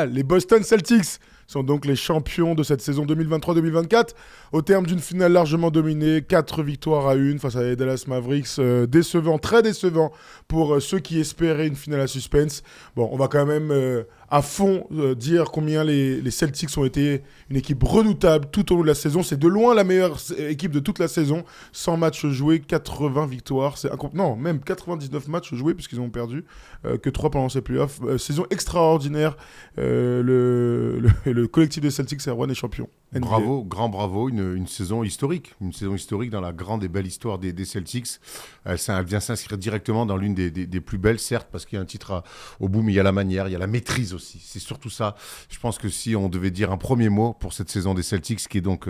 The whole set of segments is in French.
Les Boston Celtics sont donc les champions de cette saison 2023-2024 au terme d'une finale largement dominée, 4 victoires à 1 face à les Dallas Mavericks, décevant, très décevant pour ceux qui espéraient une finale à suspense. Bon, on va quand même à fond dire combien les Celtics ont été une équipe redoutable tout au long de la saison. C'est de loin la meilleure équipe de toute la saison, 100 matchs joués, 80 victoires, non, même 99 matchs joués puisqu'ils ont perdu que 3 pendant ces playoffs. Saison extraordinaire, le collectif des Celtics Erwan est champion. NBA. Bravo, grand bravo, une saison historique dans la grande et belle histoire des Celtics. Elle vient s'inscrire directement dans l'une des plus belles, certes, parce qu'il y a un titre au bout, mais il y a la manière, il y a la maîtrise aussi. C'est surtout ça. Je pense que si on devait dire un premier mot pour cette saison des Celtics, qui est donc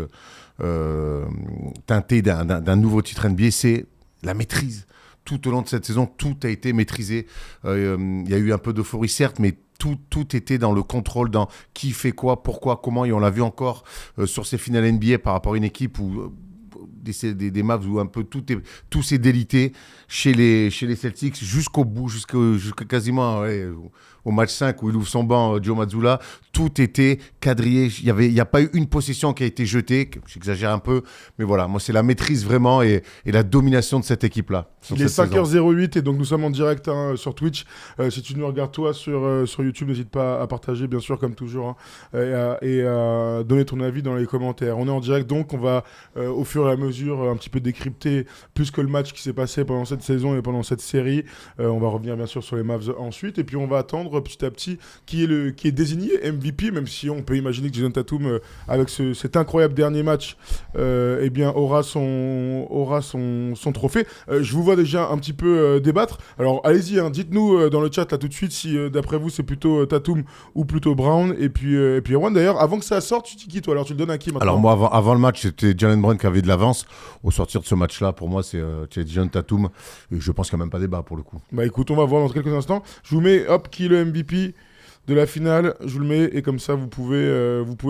teintée d'un nouveau titre NBA, c'est la maîtrise. Tout au long de cette saison, tout a été maîtrisé. Il y a eu un peu d'euphorie, certes, mais tout était dans le contrôle, dans qui fait quoi, pourquoi, comment. Et on l'a vu encore sur ces finales NBA par rapport à une équipe où des Mavs où un peu tout s'est délité chez les Celtics jusqu'au bout, jusqu'à quasiment au match 5 où il ouvre son banc, Joe Mazzulla. Tout était quadrillé. Il n'y a pas eu une possession qui a été jetée. J'exagère un peu, mais voilà, moi, c'est la maîtrise vraiment et la domination de cette équipe-là. Il est 5h08 et donc nous sommes en direct sur Twitch. Si tu nous regardes toi sur YouTube, n'hésite pas à partager, bien sûr, comme toujours, et à donner ton avis dans les commentaires. On est en direct, donc on va au fur et à mesure un petit peu décrypter plus que le match qui s'est passé pendant cette saison et pendant cette série. On va revenir bien sûr sur les Mavs ensuite et puis on va attendre petit à petit qui est désigné MVP, même si on peut imaginer que Jason Tatum avec cet incroyable dernier match eh bien aura son trophée. Je vous vois déjà un petit peu débattre. Alors allez-y, dites-nous dans le chat là tout de suite si d'après vous c'est plutôt Tatum ou plutôt Brown. Et puis Erwan, d'ailleurs, avant que ça sorte, tu dis qui toi? Alors tu le donnes à qui maintenant? Alors moi avant le match, c'était Jalen Brown qui avait de l'avance. Au sortir de ce match-là, pour moi c'est Jason Tatum. Et je pense qu'il n'y a même pas débat pour le coup. Bah écoute, on va voir dans quelques instants. Je vous mets qui est le MVP de la finale, je vous le mets et comme ça vous pouvez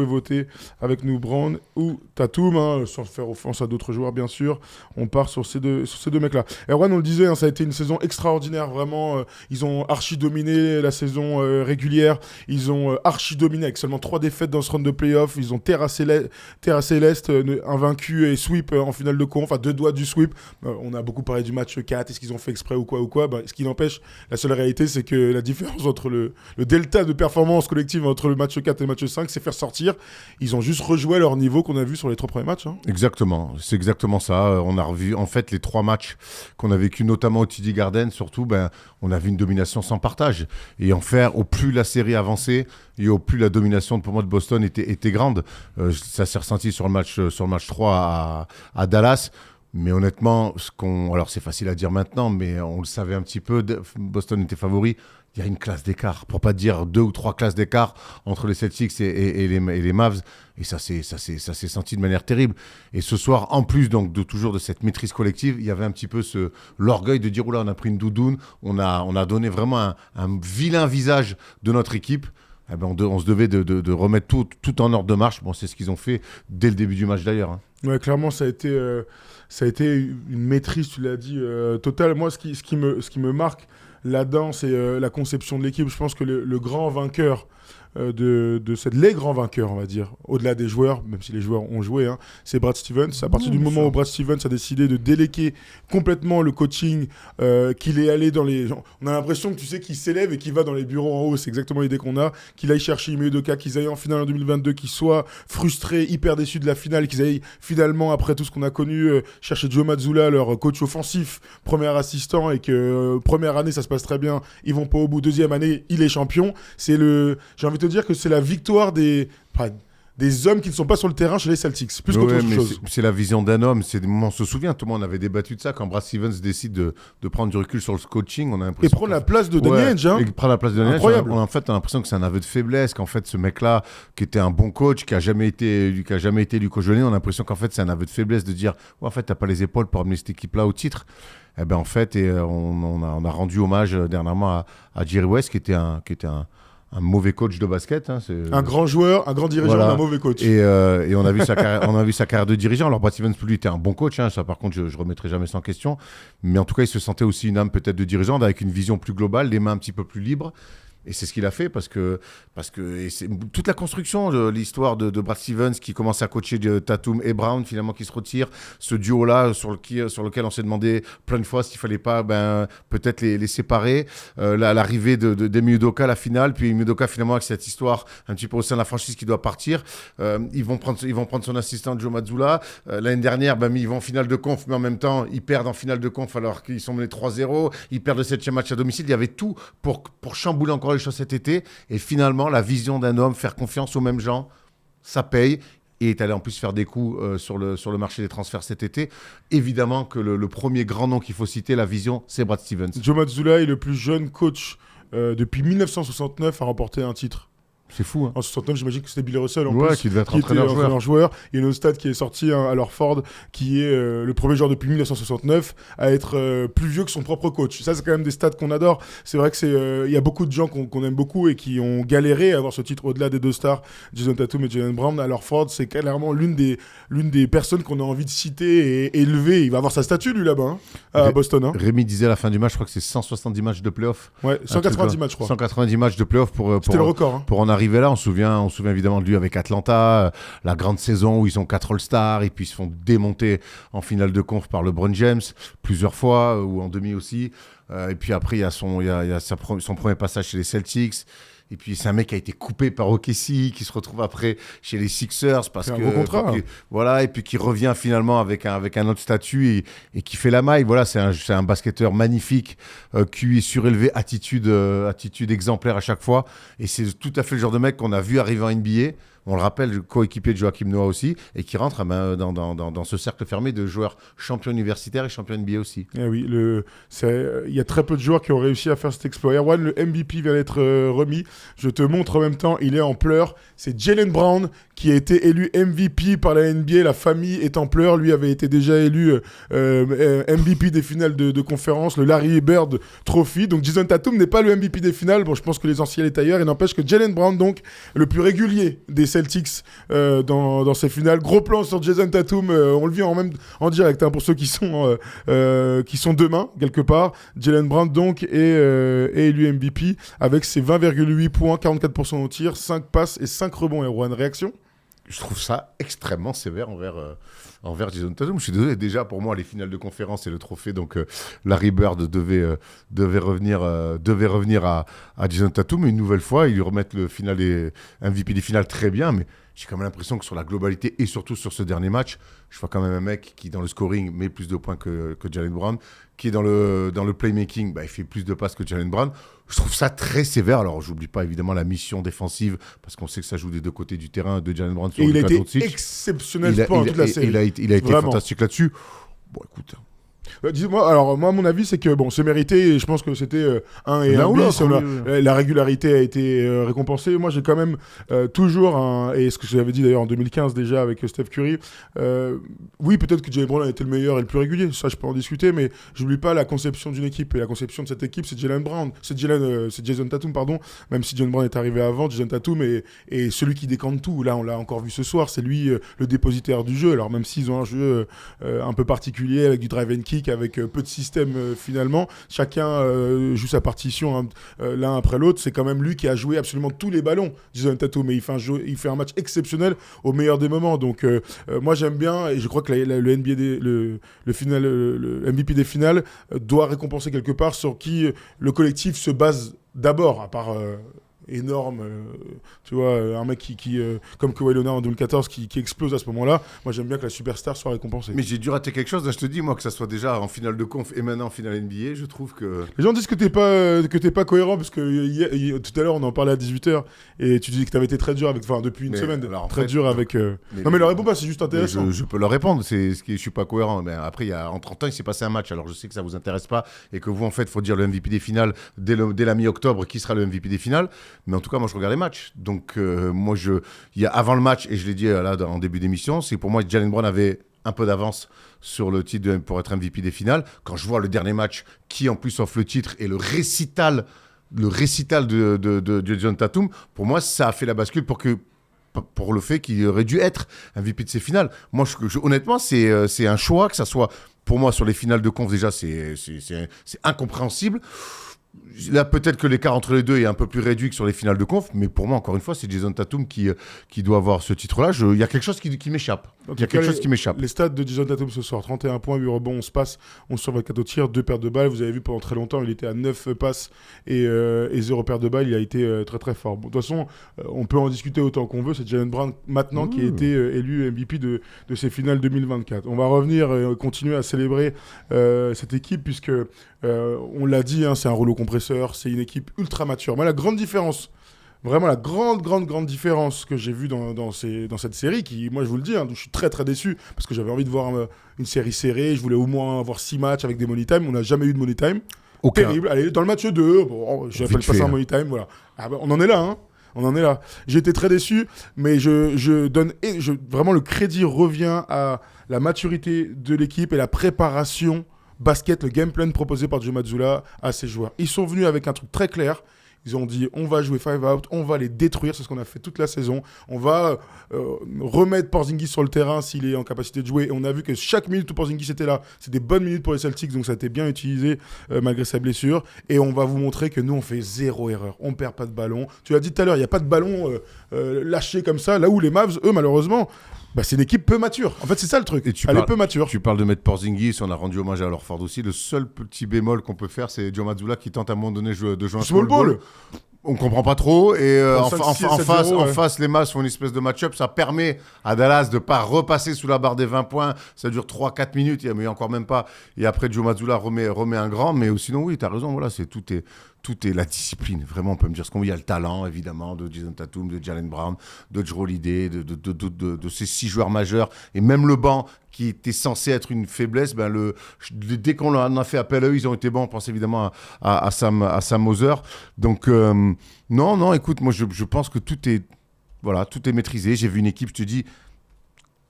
voter avec nous, Brown ou Tatum, sans faire offense à d'autres joueurs bien sûr. On part sur ces deux mecs là. Erwan, on le disait, ça a été une saison extraordinaire vraiment. Ils ont archi dominé la saison régulière, ils ont archi dominé avec seulement 3 défaites dans ce round de playoff. Ils ont terrassé l'Est, invaincu et sweep en finale de con, enfin 2 doigts du sweep. On a beaucoup parlé du match 4, est-ce qu'ils ont fait exprès ou quoi. Ce qui n'empêche, la seule réalité c'est que la différence entre le delta de performance collective entre le match 4 et le match 5, c'est faire sortir. Ils ont juste rejoué leur niveau qu'on a vu sur les 3 premiers matchs. Exactement, c'est exactement ça. On a revu en fait les 3 matchs qu'on a vécu notamment au TD Garden, surtout, on a vu une domination sans partage. Et au plus la série avançait et au plus la domination pour moi de Boston était grande. Ça s'est ressenti sur le match 3 à Dallas. Mais honnêtement, alors c'est facile à dire maintenant, mais on le savait un petit peu, Boston était favori. Il y a une classe d'écart, pour pas dire 2 ou 3 classes d'écart entre les Celtics et les Mavs. Et ça s'est senti de manière terrible. Et ce soir, en plus donc toujours de cette maîtrise collective, il y avait un petit peu l'orgueil de dire, oula, on a pris une doudoune, on a donné vraiment un vilain visage de notre équipe. On se devait de remettre tout en ordre de marche. Bon, c'est ce qu'ils ont fait dès le début du match d'ailleurs. Ouais, clairement, ça a été une maîtrise, tu l'as dit, totale. Moi, ce qui me marque là-dedans, c'est la conception de l'équipe. Je pense que le grand vainqueur les grands vainqueurs, on va dire, au-delà des joueurs, même si les joueurs ont joué, c'est Brad Stevens. À partir du moment où Brad Stevens a décidé de déléguer complètement le coaching, qu'il est allé dans les... On a l'impression que tu sais qu'il s'élève et qu'il va dans les bureaux en haut, c'est exactement l'idée qu'on a, qu'il aille chercher Ime Udoka, qu'ils aillent en finale en 2022, qu'ils soient frustrés, hyper déçus de la finale, qu'ils aillent finalement, après tout ce qu'on a connu, chercher Joe Mazzulla, leur coach offensif, premier assistant, et que première année, ça se passe très bien, ils vont pas au bout, deuxième année, il est champion. J'ai envie de te dire que c'est la victoire des hommes qui ne sont pas sur le terrain chez les Celtics, plus qu'autre chose. C'est la vision d'un homme. On se souvient, tout le monde avait débattu de ça quand Brad Stevens décide de prendre du recul sur le coaching. On a l'impression et prendre la place de Danny Ainge. Et prendre la place de Danny Ainge. Incroyable. En fait, on a l'impression que c'est un aveu de faiblesse, qu'en fait, ce mec-là, qui était un bon coach, qui a jamais été élu coach de l'année, on a l'impression qu'en fait, c'est un aveu de faiblesse de dire, en fait, t'as pas les épaules pour amener cette équipe-là au titre. En fait, on a rendu hommage dernièrement à Jerry West, qui était un mauvais coach de basket. Un grand joueur, un grand dirigeant, un mauvais coach. Et on a vu sa carrière de dirigeant. Alors Brad Stevens, lui, était un bon coach. Ça, par contre, je remettrai jamais ça en question. Mais en tout cas, il se sentait aussi une âme peut-être de dirigeant, avec une vision plus globale, les mains un petit peu plus libres. Et c'est ce qu'il a fait parce que et c'est toute la construction de l'histoire de Brad Stevens qui commence à coacher Tatum et Brown, finalement qui se retire. Ce duo-là sur lequel on s'est demandé plein de fois s'il fallait pas peut-être les séparer. L'arrivée d'Emi Udoka, la finale, puis Emi Udoka finalement avec cette histoire un petit peu au sein de la franchise qui doit partir. Ils vont prendre son assistant Joe Mazzulla. L'année dernière, ils vont en finale de conf, mais en même temps, ils perdent en finale de conf alors qu'ils sont menés 3-0. Ils perdent le 7e match à domicile. Il y avait tout pour chambouler encore les choses cet été. Et finalement, la vision d'un homme, faire confiance aux mêmes gens, ça paye. Et est allé en plus faire des coups sur le marché des transferts cet été. Évidemment que le premier grand nom qu'il faut citer, la vision, c'est Brad Stevens. Joe Mazzulla est le plus jeune coach depuis 1969 à remporter un titre. C'est fou. En 69, j'imagine que c'était Bill Russell en ouais, plus, qui devait être entraîneur-joueur. Il y a une autre stat qui est sortie à leur Ford, qui est le premier joueur depuis 1969 à être plus vieux que son propre coach. Ça, c'est quand même des stats qu'on adore. C'est vrai que y a beaucoup de gens qu'on aime beaucoup et qui ont galéré à avoir ce titre au-delà des deux stars, Jason Tatum et Jaylen Brown. À leur Ford, c'est clairement l'une des personnes qu'on a envie de citer et élever. Il va avoir sa statue, lui, là-bas, à Boston. Rémi disait à la fin du match, je crois que c'est 170 matchs de playoff. Ouais, 190 matchs, je crois. 190 matchs de playoff c'était le record. Pour en arriver là. On se souvient évidemment de lui avec Atlanta, la grande saison où ils ont 4 All-Stars et puis ils se font démonter en finale de conf par LeBron James plusieurs fois, ou en demi aussi. Et puis après, il y a son premier passage chez les Celtics. Et puis c'est un mec qui a été coupé par OKC, qui se retrouve après chez les Sixers parce que un gros contrat. Voilà, et puis qui revient finalement avec un autre statut et qui fait la maille. Voilà, c'est un basketteur magnifique, QI surélevé, attitude exemplaire à chaque fois. Et c'est tout à fait le genre de mec qu'on a vu arriver en NBA. On le rappelle, coéquipier de Joakim Noah aussi, et qui rentre dans ce cercle fermé de joueurs champions universitaires et champions NBA aussi. Eh oui, il y a très peu de joueurs qui ont réussi à faire cet exploit. Erwan, le MVP vient d'être remis. Je te montre en même temps, il est en pleurs. C'est Jaylen Brown qui a été élu MVP par la NBA. La famille est en pleurs. Lui avait été déjà élu MVP des finales de conférence, le Larry Bird Trophy. Donc Jason Tatum n'est pas le MVP des finales. Bon, je pense que l'essentiel est ailleurs. Il n'empêche que Jaylen Brown, donc, le plus régulier des Celtics dans ces finales. Gros plan sur Jason Tatum. On le vit en direct pour ceux qui sont demain, quelque part. Jaylen Brown, donc, est élu MVP avec ses 20,8 points, 44% au tir, 5 passes et 5 rebonds. Erwan, réaction ? Je trouve ça extrêmement sévère envers Jason Tatum. Je suis désolé, déjà pour moi les finales de conférence et le trophée, donc Larry Bird devait revenir à Jason Tatum, mais une nouvelle fois ils lui remettent le MVP des finales très bien, mais j'ai quand même l'impression que sur la globalité et surtout sur ce dernier match, je vois quand même un mec qui dans le scoring met plus de points que Jaylen Brown, qui est dans le playmaking, il fait plus de passes que Jaylen Brown. Je trouve ça très sévère. Alors, j'oublie pas évidemment la mission défensive, parce qu'on sait que ça joue des deux côtés du terrain de Jaylen Brown. Et il a été exceptionnel pendant toute la série. Il a été fantastique là-dessus. Bon, écoute... Dis-moi, alors moi mon avis c'est que bon c'est mérité et je pense que c'était 1 et 1 bis, la régularité a été récompensée. Moi j'ai quand même toujours et ce que j'avais dit d'ailleurs en 2015 déjà avec Steph Curry, oui peut-être que Jaylen Brown a été le meilleur et le plus régulier, ça je peux en discuter, mais j'oublie pas la conception d'une équipe, et la conception de cette équipe c'est c'est Jason Tatum pardon, même si Jaylen Brown est arrivé avant. Jason Tatum est celui qui décante tout. Là on l'a encore vu ce soir, c'est lui le dépositaire du jeu. Alors même s'ils ont un jeu un peu particulier avec du drive and kick, avec peu de systèmes finalement, chacun joue sa partition l'un après l'autre. C'est quand même lui qui a joué absolument tous les ballons, Jason Tatum, mais il fait un match exceptionnel au meilleur des moments. Donc moi j'aime bien, et je crois que le MVP des finales doit récompenser quelque part sur qui le collectif se base d'abord, à part énorme, tu vois, un mec qui comme Kawhi Leonard en 2014 qui explose à ce moment-là. Moi j'aime bien que la superstar soit récompensée. Mais j'ai dû rater quelque chose, là, je te dis, moi, que ça soit déjà en finale de conf et maintenant en finale NBA, je trouve que... Les gens disent que t'es pas cohérent, parce que tout à l'heure on en parlait à 18h et tu dis que t'avais été très dur depuis une semaine, alors, très dur avec... Non mais leur réponds pas, c'est juste intéressant. Je peux leur répondre, je suis pas cohérent, mais après en 30 ans il s'est passé un match, alors je sais que ça vous intéresse pas et que vous en fait, faut dire le MVP des finales dès la mi-octobre, qui sera le MVP des finales. Mais en tout cas, moi, je regarde les matchs. Donc, moi, il y a avant le match, et je l'ai dit là en début d'émission, c'est pour moi que Jaylen Brown avait un peu d'avance sur le titre pour être MVP des finales. Quand je vois le dernier match, qui en plus offre le titre, et le récital de Jason Tatum, pour moi, ça a fait la bascule pour le fait qu'il aurait dû être MVP de ces finales. Moi, honnêtement, c'est un choix, que ça soit pour moi sur les finales de conf, déjà, c'est incompréhensible. Là, peut-être que l'écart entre les deux est un peu plus réduit que sur les finales de conf, mais pour moi, encore une fois, c'est Jason Tatum qui doit avoir ce titre-là. Il y a quelque chose qui m'échappe. Il y a quelque chose qui m'échappe. Les stats de Jason Tatum ce soir, 31 points, 8 rebonds, 11 passes, 11 sur 24 au tir, 2 pertes de balles. Vous avez vu pendant très longtemps, il était à 9 passes et 0 pertes de balles. Il a été très très fort. Bon, de toute façon, on peut en discuter autant qu'on veut. C'est Jaylen Brown maintenant qui a été élu MVP de ces finales 2024. On va revenir et continuer à célébrer cette équipe puisque on l'a dit, hein, c'est un rouleau compresseur, c'est une équipe ultra mature. Moi, la grande différence, vraiment la grande différence que j'ai vue dans cette série, qui, moi je vous le dis, hein, je suis très très déçu, parce que j'avais envie de voir une série serrée, je voulais au moins avoir 6 matchs avec des money time, on n'a jamais eu de money time. Aucun. Terrible. Allez, dans le match 2, bon, je n'appelle pas ça un money time, voilà. Ah bah, on en est là, hein. On en est là. J'ai été très déçu, mais je donne vraiment le crédit revient à la maturité de l'équipe et la préparation basket, le game plan proposé par Joe Mazzulla à ses joueurs. Ils sont venus avec un truc très clair. Ils ont dit, on va jouer 5 out, on va les détruire, c'est ce qu'on a fait toute la saison. On va remettre Porzingis sur le terrain s'il est en capacité de jouer. Et on a vu que chaque minute où Porzingis était là, c'est des bonnes minutes pour les Celtics, donc ça a été bien utilisé malgré sa blessure. Et on va vous montrer que nous, on fait 0 erreur. On perd pas de ballon. Tu l'as dit tout à l'heure, il n'y a pas de ballon lâché comme ça. Là où les Mavs, eux, malheureusement, c'est une équipe peu mature. En fait, c'est ça le truc. Elle est peu mature. Tu parles de mettre Porzingis, on a rendu hommage à Horford aussi. Le seul petit bémol qu'on peut faire, c'est Joe Mazzulla qui tente à un moment donné de jouer un small ball. On comprend pas trop. Et en face, les Mavs font une espèce de match-up. Ça permet à Dallas de pas repasser sous la barre des 20 points. Ça dure 3-4 minutes, mais encore même pas. Et après, Joe Mazzulla remet un grand. Mais sinon, oui, tu as raison. Voilà, tout est la discipline. Vraiment, on peut me dire ce qu'on veut. Il y a le talent, évidemment, de Jason Tatum, de Jaylen Brown, de Jrue Holiday, de ces 6 joueurs majeurs. Et même le banc, qui était censé être une faiblesse, dès qu'on en a fait appel à eux, ils ont été bons. On pense évidemment à Sam Hauser. Donc, non, écoute, moi, je pense que tout est maîtrisé. J'ai vu une équipe, je te dis,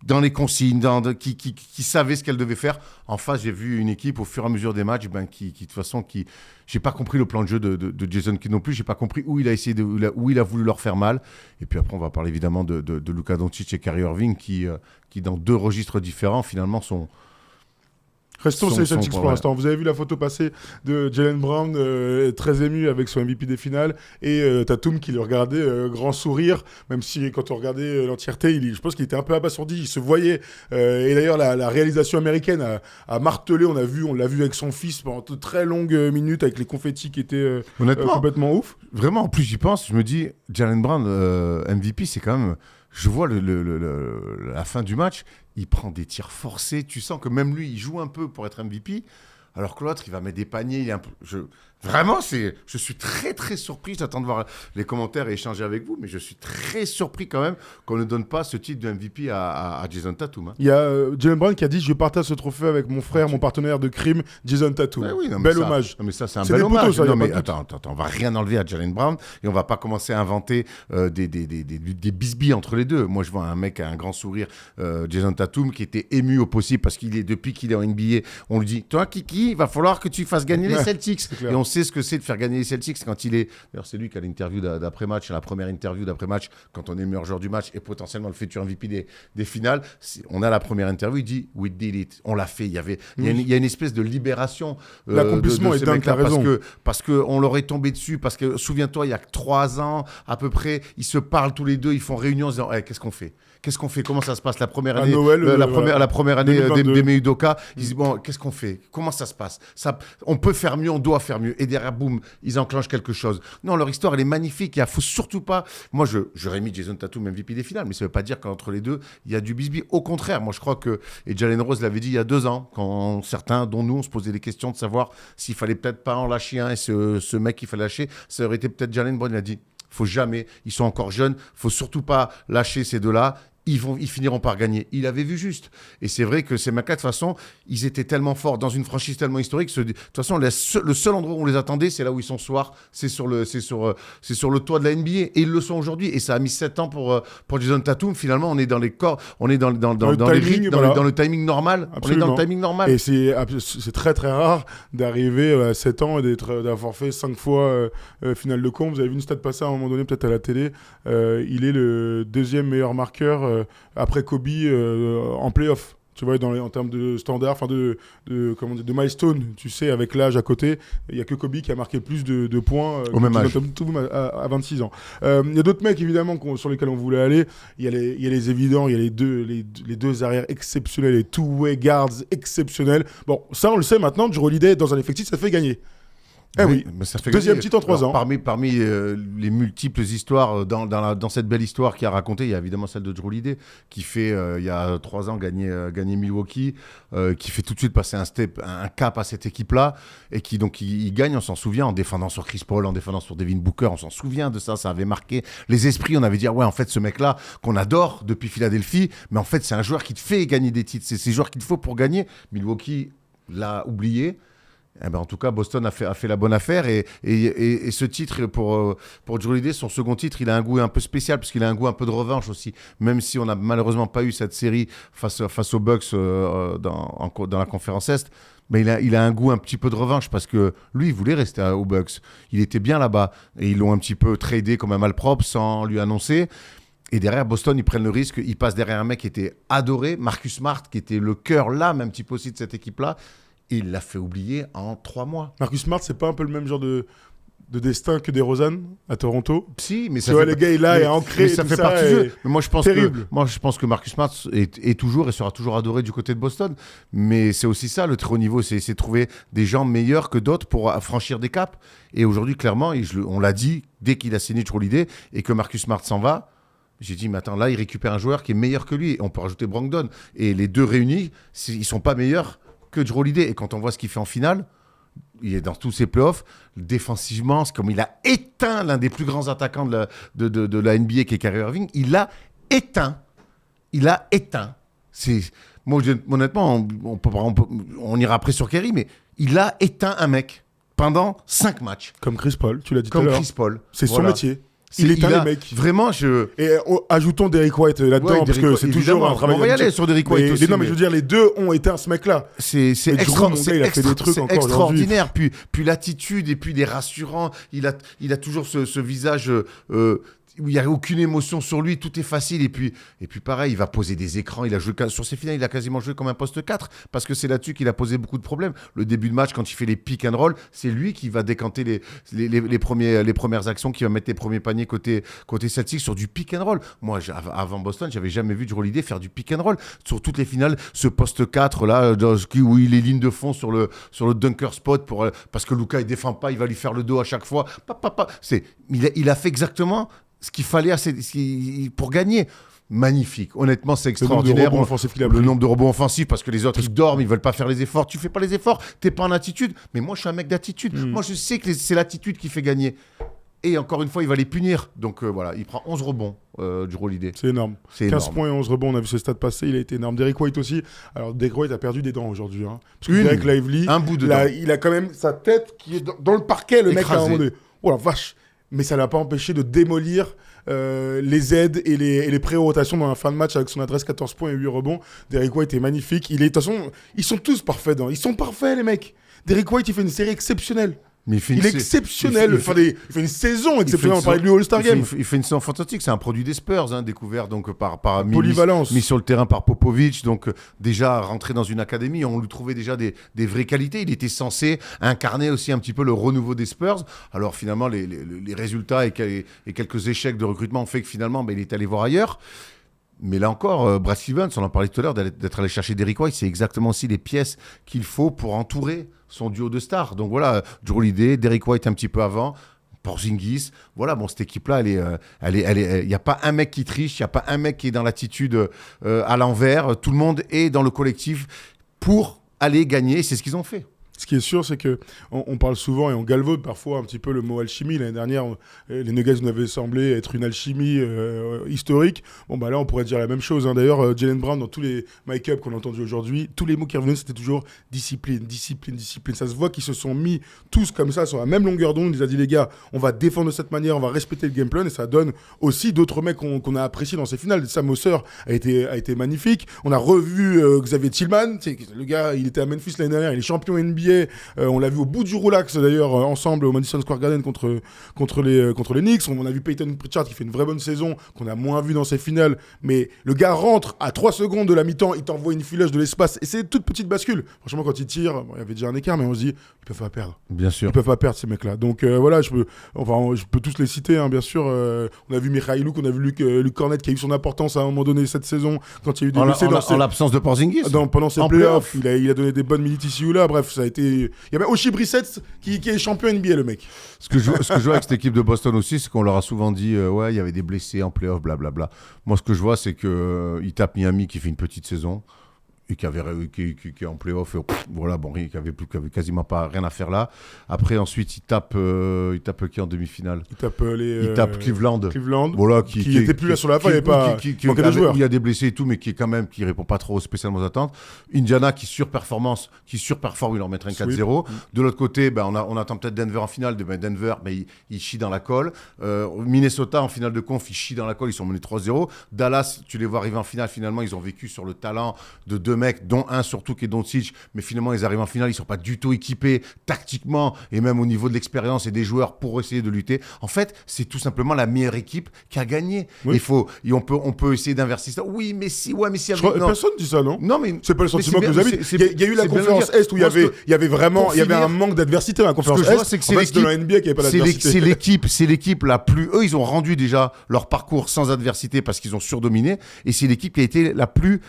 dans les consignes, qui savait ce qu'elle devait faire. En face, j'ai vu une équipe, au fur et à mesure des matchs, qui de toute façon, j'ai pas compris le plan de jeu de Jason Kidd non plus. J'ai pas compris où il a essayé où il a voulu leur faire mal. Et puis après, on va parler évidemment de Luka Doncic et Kyrie Irving, qui dans 2 registres différents, finalement, sont... Restons sur les Celtics pour l'instant. Vous avez vu la photo passer de Jaylen Brown, très ému avec son MVP des finales, et Tatum qui le regardait, grand sourire, même si quand on regardait l'entièreté, je pense qu'il était un peu abasourdi, il se voyait. Et d'ailleurs, la réalisation américaine a martelé, on l'a vu avec son fils pendant de très longues minutes, avec les confettis qui étaient complètement ouf. Vraiment, en plus j'y pense, je me dis, Jaylen Brown, MVP, c'est quand même... Je vois la fin du match, il prend des tirs forcés. Tu sens que même lui, il joue un peu pour être MVP. Alors que l'autre, il va mettre des paniers. Il est un peu... Vraiment, je suis très, très surpris. J'attends de voir les commentaires et échanger avec vous. Mais je suis très surpris quand même qu'on ne donne pas ce titre de MVP à Jason Tatum. Hein. Il y a Jaylen Brown qui a dit « Je partage ce trophée avec mon frère, mon partenaire de crime, Jason Tatum. Oui, » Bel hommage. Non, mais ça, c'est un bel hommage. Non, mais attends, on va rien enlever à Jaylen Brown. Et on va pas commencer à inventer des bisbilles entre les deux. Moi, je vois un mec à un grand sourire, Jason Tatum, qui était ému au possible parce depuis qu'il est en NBA, on lui dit « Toi, Kiki, il va falloir que tu fasses gagner les Celtics. » Et on sait ce que c'est de faire gagner les Celtics quand il est... D'ailleurs, c'est lui qui a l'interview d'après-match, la première interview d'après-match, quand on est meilleur joueur du match et potentiellement le futur MVP des finales. On a la première interview, il dit « We did it. » On l'a fait. Il y a une espèce de libération. L'accomplissement est dingue, t'as raison. Parce qu'on leur est tombé dessus. Parce que, souviens-toi, il y a 3 ans, à peu près, ils se parlent tous les deux, ils font réunion en se disant hey, qu'est-ce qu'on fait ? Comment ça se passe la première année, Noël, la première année d'Ime Udoka, ils disent bon, qu'est-ce qu'on fait ? Comment ça se passe ? On peut faire mieux, on doit faire mieux. Et derrière, boum, ils enclenchent quelque chose. Non, leur histoire, elle est magnifique. Il ne faut surtout pas... Moi, j'aurais mis Jason Tatum MVP des finales, mais ça ne veut pas dire qu'entre les deux, il y a du bisbis. Au contraire, moi, je crois que... Et Jalen Rose l'avait dit il y a 2 ans, quand certains, dont nous, on se posait des questions de savoir s'il fallait peut-être pas en lâcher un. Et ce mec qu'il fallait lâcher, ça aurait été peut-être Jalen Brown. Il a dit, faut jamais, ils sont encore jeunes, faut surtout pas lâcher ces deux-là. Ils finiront par gagner. Il avait vu juste. Et c'est vrai que ces mecs-là, de toute façon, ils étaient tellement forts dans une franchise tellement historique. De toute façon, le seul endroit où on les attendait, c'est là où ils sont ce soir. C'est sur le toit de la NBA. Et ils le sont aujourd'hui. Et ça a mis 7 ans pour Jason Tatum. Finalement, on est dans les corps, on est dans le timing normal. Absolument. On est dans le timing normal. Et c'est très très rare d'arriver à 7 ans et d'avoir fait 5 fois finale de con. Vous avez vu une stat passer à un moment donné, peut-être à la télé. Il est le 2e meilleur marqueur après Kobe en play-off. Tu vois, en termes de standard, enfin comment dire, de milestone, tu sais, avec l'âge à côté, il n'y a que Kobe qui a marqué plus de points Au même âge. À 26 ans. Il y a d'autres mecs, évidemment, sur lesquels on voulait aller. Il y a les évidents, il y a les deux arrières exceptionnels, les two-way guards exceptionnels. Bon, ça, on le sait maintenant, Jrue Holiday, dans un effectif, ça fait gagner. Oui, mais ça fait deuxième gagner. titre en 3 ans. Parmi les multiples histoires, dans cette belle histoire qu'il a racontée, il y a évidemment celle de Jrue Holiday, qui fait, il y a 3 ans, gagner Milwaukee, qui fait tout de suite passer un cap à cette équipe-là, et qui donc il gagne, on s'en souvient, en défendant sur Chris Paul, en défendant sur Devin Booker, on s'en souvient de ça, ça avait marqué les esprits, on avait dit, ouais, en fait, ce mec-là, qu'on adore depuis Philadelphie, mais en fait, c'est un joueur qui te fait gagner des titres, c'est ces joueurs qu'il te faut pour gagner. Milwaukee l'a oublié. Eh ben, en tout cas, Boston a fait la bonne affaire et ce titre pour Jrue Holiday, son second titre, il a un goût un peu spécial parce qu'il a un goût un peu de revanche aussi. Même si on n'a malheureusement pas eu cette série face aux Bucks dans la conférence Est, mais il a un goût un petit peu de revanche parce que lui, il voulait rester aux Bucks. Il était bien là-bas et ils l'ont un petit peu tradé comme un malpropre sans lui annoncer. Et derrière, Boston, ils prennent le risque, ils passent derrière un mec qui était adoré, Marcus Smart, qui était le cœur là, même un petit peu aussi de cette équipe-là. Il l'a fait oublier en 3 mois. Marcus Smart, c'est pas un peu le même genre de destin que DeRozan à Toronto? Si, mais ça fait... les gars, il est ancré. Ça fait partie du jeu. Mais moi, je pense que Marcus Smart est toujours et sera toujours adoré du côté de Boston. Mais c'est aussi ça, le très haut niveau, c'est trouver des gens meilleurs que d'autres pour franchir des caps. Et aujourd'hui, clairement, on l'a dit, dès qu'il a signé Jrue Holiday et que Marcus Smart s'en va, j'ai dit, mais attends, là, il récupère un joueur qui est meilleur que lui. Et on peut rajouter Brogdon. Et les deux réunis, ils sont pas meilleurs que Jrue Holiday. Et quand on voit ce qu'il fait en finale, il est dans tous ses playoffs, défensivement, c'est comme il a éteint l'un des plus grands attaquants de la NBA qui est Kyrie Irving. Il a éteint. Moi, honnêtement, on ira après sur Kyrie, mais il a éteint un mec pendant 5 matchs. Comme Chris Paul, tu l'as dit tout à l'heure. Comme Chris Paul. C'est son métier. Il éteint les mecs. Vraiment, Et ajoutons Derrick White là-dedans, parce que c'est toujours un travail. On va y aller sur Derrick White aussi. Non, mais je veux dire, les deux ont éteint ce mec-là. C'est extraordinaire. Puis l'attitude, et puis il est rassurant. Il a toujours ce visage... où il n'y a aucune émotion sur lui, tout est facile. Et puis pareil, il va poser des écrans. Il a joué sur ses finales, il a quasiment joué comme un poste 4 parce que c'est là-dessus qu'il a posé beaucoup de problèmes. Le début de match, quand il fait les pick and roll, c'est lui qui va décanter les premières actions, qui va mettre les premiers paniers côté Celtics sur du pick and roll. Moi, avant Boston, j'avais jamais vu Jrue Holiday faire du pick and roll. Sur toutes les finales, ce poste 4 là, où il est ligne de fond sur le dunker spot parce que Luka il défend pas, il va lui faire le dos à chaque fois. Il a fait exactement ce qu'il fallait pour gagner. Magnifique. Honnêtement, c'est extraordinaire. Le nombre de rebonds offensifs, parce que les autres, ils dorment, ils veulent pas faire les efforts. Tu fais pas les efforts, t'es pas en attitude. Mais moi, je suis un mec d'attitude. Moi, je sais que c'est l'attitude qui fait gagner. Et encore une fois, il va les punir. Donc voilà, il prend 11 rebonds, Jrue Holiday. C'est énorme. 15 points et 11 rebonds, on a vu ce stade passer, il a été énorme. Derrick White aussi. Alors, Derrick White a perdu des dents aujourd'hui. Hein. Parce que Derek Lively, un bout de dent. Il a quand même sa tête qui est dans le parquet, le écrasé. Mec, à un moment donné. Oh la vache. Mais ça l'a pas empêché de démolir les aides et les pré-rotations dans la fin de match avec son adresse 14 points et 8 rebonds. Derrick White est magnifique. De toute façon, ils sont tous parfaits. Ils sont parfaits, les mecs. Derrick White, il fait une série exceptionnelle. Mais il est exceptionnel. Il fait une saison exceptionnelle. On parlait de lui au All-Star Game. Il fait une saison fantastique. C'est un produit des Spurs, découvert donc par polyvalence. Mis sur le terrain par Popovich. Donc déjà rentré dans une académie, on lui trouvait déjà des vraies qualités. Il était censé incarner aussi un petit peu le renouveau des Spurs. Alors finalement, les résultats et quelques échecs de recrutement ont fait que finalement, il est allé voir ailleurs. Mais là encore, Brad Stevens, on en parlait tout à l'heure, d'être allé chercher Derrick White, c'est exactement aussi les pièces qu'il faut pour entourer son duo de stars. Donc voilà, Jrue Holiday, Derrick White un petit peu avant, Porzingis. Voilà, cette équipe-là, il n'y a pas un mec qui triche, il n'y a pas un mec qui est dans l'attitude à l'envers. Tout le monde est dans le collectif pour aller gagner. C'est ce qu'ils ont fait. Ce qui est sûr, c'est qu'on parle souvent et on galvaude parfois un petit peu le mot alchimie. L'année dernière, les Nuggets nous avaient semblé être une alchimie historique. Là, on pourrait dire la même chose. D'ailleurs, Jaylen Brown, dans tous les mic-up qu'on a entendus aujourd'hui, tous les mots qui revenaient, c'était toujours discipline, discipline, discipline. Ça se voit qu'ils se sont mis tous comme ça, sur la même longueur d'onde. Ils ont dit, les gars, on va défendre de cette manière, on va respecter le game plan. Et ça donne aussi d'autres mecs qu'on a appréciés dans ces finales. Sam Hauser a été magnifique. On a revu Xavier Tillman. Le gars, il était à Memphis l'année dernière, il est champion NBA. NBA. On l'a vu au bout du roulax d'ailleurs ensemble au Madison Square Garden contre les Knicks. On a vu Peyton Pritchard qui fait une vraie bonne saison qu'on a moins vu dans ses finales. Mais le gars rentre à 3 secondes de la mi-temps, il t'envoie une filage de l'espace et c'est une toute petite bascule. Franchement, quand il tire, il y avait déjà un écart, mais on se dit ils peuvent pas perdre. Bien sûr. Ils peuvent pas perdre ces mecs-là. Donc voilà, je peux tous les citer, hein, bien sûr. On a vu Mikhaïlouk, on a vu Luc Cornet qui a eu son importance à un moment donné cette saison quand il y a eu des blessés en l'absence de Porzingis. Pendant ses playoffs, il a donné des bonnes minutes ici ou là. Bref, ça a été. Il y avait Oshie Brissett qui est champion NBA, le mec. Ce que je vois avec cette équipe de Boston aussi, c'est qu'on leur a souvent dit ouais, il y avait des blessés en playoff, blablabla. Moi, ce que je vois, c'est qu'ils tapent Miami qui fait une petite saison. Et qui est en playoff, voilà, bon, qui avait quasiment pas rien à faire là. Après, ensuite, il tape qui en demi-finale? Il tape Cleveland. Voilà, qui était plus là sur la fin, il manquait de joueurs. Il y a des blessés et tout, mais qui répond pas trop spécialement aux attentes. Indiana qui surperforme, il leur mettrait un 4-0. De l'autre côté, on attend peut-être Denver en finale. Denver, il chie dans la colle. Minnesota en finale de conf, il chie dans la colle, ils sont menés 3-0. Dallas, tu les vois arriver en finale, finalement, ils ont vécu sur le talent de deux mecs, dont un surtout qui est Doncic, mais finalement ils arrivent en finale, ils sont pas du tout équipés tactiquement et même au niveau de l'expérience et des joueurs pour essayer de lutter. En fait, c'est tout simplement la meilleure équipe qui a gagné. Oui. On peut essayer d'inverser ça. Oui, mais si, personne dit ça, non? Non, mais c'est pas le sentiment que vous avez. Il y a eu la conférence Est où il y avait un manque d'adversité dans la conférence Est. C'est l'équipe de la NBA qui avait pas d'adversité. C'est l'équipe la plus. Eux, ils ont rendu déjà leur parcours sans adversité parce qu'ils ont surdominé, et c'est l'équipe qui a été la plus